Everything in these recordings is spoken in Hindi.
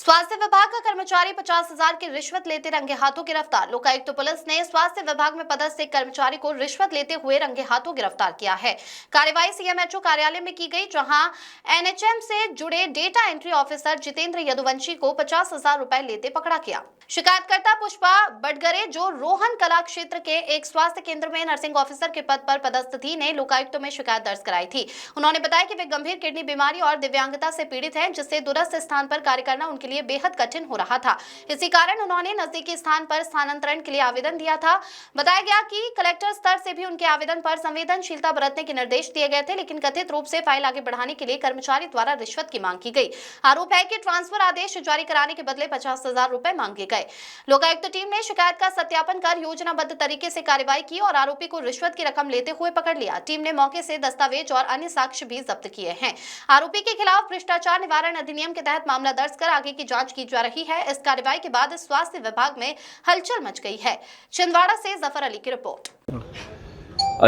स्वास्थ्य विभाग का कर्मचारी 50,000 की रिश्वत लेते रंगे हाथों गिरफ्तार। लोकायुक्त पुलिस ने स्वास्थ्य विभाग में पदस्थ एक कर्मचारी को रिश्वत लेते हुए रंगे हाथों गिरफ्तार किया है। कार्यवाही सीएमएचओ कार्यालय में की गई, जहां एनएचएम से जुड़े data entry officer Jitendra Yaduvanshi को 50,000 रुपए लेते पकड़ा गया। शिकायतकर्ता पुष्पा बडगरे, जो रोहन कला क्षेत्र के एक स्वास्थ्य केंद्र में नर्सिंग ऑफिसर के पद पर पदस्थ थी, ने लोकायुक्त में शिकायत दर्ज कराई थी। उन्होंने बताया कि वे गंभीर किडनी बीमारी और दिव्यांगता से पीड़ित हैं, जिससे दूरस्थ स्थान पर कार्य करना उनके लिए बेहद कठिन हो रहा था। इसी कारण उन्होंने नजदीकी स्थान पर स्थानांतरण के लिए आवेदन दिया था। बताया गया कि कलेक्टर स्तर से भी उनके आवेदन पर संवेदनशीलता बरतने के निर्देश दिए गए थे, लेकिन कथित रूप से फाइल आगे बढ़ाने के लिए कर्मचारी द्वारा रिश्वत की मांग की गई। आरोप है कि ट्रांसफर आदेश जारी कराने के बदले 50,000 रुपए मांगे गए। लोकायुक्त टीम ने शिकायत का सत्यापन कर योजनाबद्ध तरीके से कार्रवाई की और आरोपी को रिश्वत की रकम लेते हुए पकड़ लिया। टीम ने मौके से दस्तावेज और अन्य साक्ष्य भी जब्त किए हैं। आरोपी के खिलाफ भ्रष्टाचार निवारण अधिनियम के तहत मामला दर्ज कर आगे की जांच की जा रही है। इस कार्रवाई के बाद स्वास्थ्य विभाग में हलचल मच गई है। छिंदवाड़ा से जफर अली की रिपोर्ट।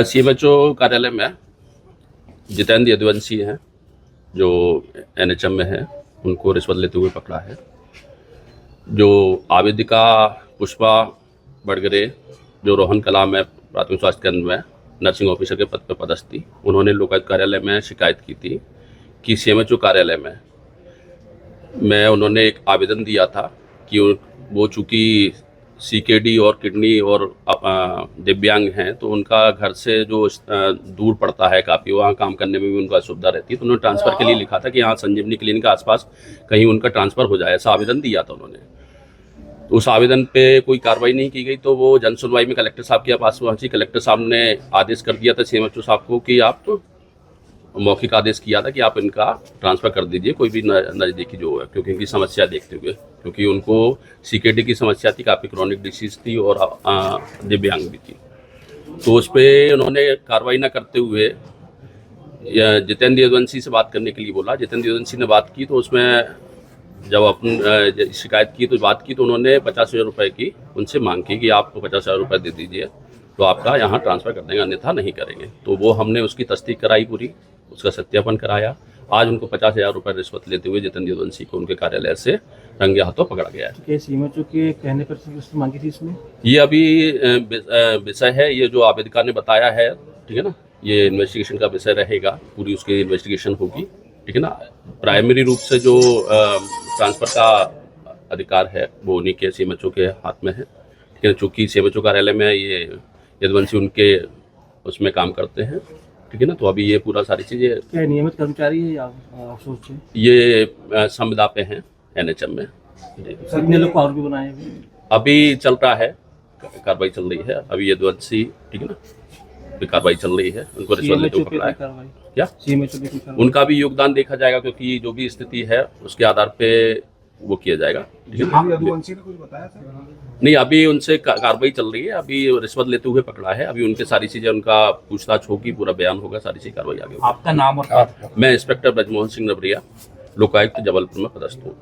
सीएमएचओ कार्यालय में जितेंद्र यदुवंशी हैं, जो एनएचएम में है, उनको रिश्वत लेते हुए पकड़ा है। जो आवेदिका पुष्पा बडगरे, जो रोहन कला में प्राथमिक स्वास्थ्य केंद्र में नर्सिंग ऑफिसर के पद पर पदस्थ थी, उन्होंने लोकायुक्त कार्यालय में शिकायत की थी कि सीएमएचओ कार्यालय में उन्होंने एक आवेदन दिया था कि वो चूँकि सीकेडी और किडनी और दिव्यांग हैं, तो उनका घर से जो दूर पड़ता है काफ़ी, वहाँ काम करने में भी उनका असुविधा रहती है, तो उन्होंने ट्रांसफ़र के लिए लिखा था कि यहाँ संजीवनी क्लिनिक के आसपास कहीं उनका ट्रांसफ़र हो जाए, ऐसा आवेदन दिया था उन्होंने। तो उस आवेदन पे कोई कार्रवाई नहीं की गई, तो वो जन सुनवाई में कलेक्टर साहब के पास पहुँची। कलेक्टर साहब ने आदेश कर दिया था सीएमएचओ साहब को कि आप मौखिक आदेश किया था कि आप इनका ट्रांसफ़र कर दीजिए, कोई भी नज़दीकी जो है, क्योंकि इनकी समस्या देखते हुए, क्योंकि उनको सीकेडी की समस्या थी, काफ़ी क्रॉनिक डिसीज़ थी और दिव्यांग भी थी। तो उस पर उन्होंने कार्रवाई न करते हुए जितेंद्र यदुवंशी से बात करने के लिए बोला। जितेंद्र यदुवंशी ने बात की, तो उसमें जब अपन शिकायत की तो बात की, तो उन्होंने 50,000 रुपये की उनसे मांग की कि आपको 50,000 रुपये दे दीजिए तो आपका यहाँ ट्रांसफ़र कर देंगे, अन्यथा नहीं करेंगे। तो वो हमने उसकी तस्दीक कराई, पूरी उसका सत्यापन कराया। आज उनको 50,000 रुपये रिश्वत लेते हुए जितेंद्र यदुवंशी को उनके कार्यालय से रंगे हाथों पकड़ा गया है। तो सीएमएचओ के कहने पर मांगी थी इसमें? ये अभी विषय है, ये जो आवेदिका ने बताया है, ठीक है ना, ये इन्वेस्टिगेशन का विषय रहेगा, पूरी उसकी इन्वेस्टिगेशन होगी, ठीक है ना। प्राइमरी रूप से जो ट्रांसफ़र का अधिकार है वो उन्हीं के सीएमएचओ के हाथ में है, ठीक है। चूँकि सीएमएचओ कार्यालय में ये यदुवंशी उनके उसमें काम करते हैं, ठीक है ना। तो अभी ये पूरा सारी चीज़ें, क्या नियमित कर्मचारी है या आउटसोर्स है? ये संविदा पे हैं एनएचएम में। कितने लोग को आरोपी बनाए हैं? अभी चल रहा है, कार्रवाई चल रही है अभी यदुवंशी, ठीक है ना, अभी कार्रवाई चल रही है। उनको रिश्वत लेते हुए पकड़ा है। क्या सीएमएचओ उनका भी योगदान देखा जाएगा, क्योंकि जो भी स्थिति है उसके आधार पे वो किया जाएगा, ठीक है। यदुवंशी ने कुछ बताया था? नहीं, अभी उनसे कार्रवाई चल रही है, अभी रिश्वत लेते हुए पकड़ा है। अभी उनके सारी चीजें, उनका पूछताछ होगी, पूरा बयान होगा, सारी चीज कार्रवाई आगे होगी। आपका नाम और मैं इंस्पेक्टर ब्रजमोहन सिंह नबरिया, लोकायुक्त जबलपुर में पदस्थ हूँ।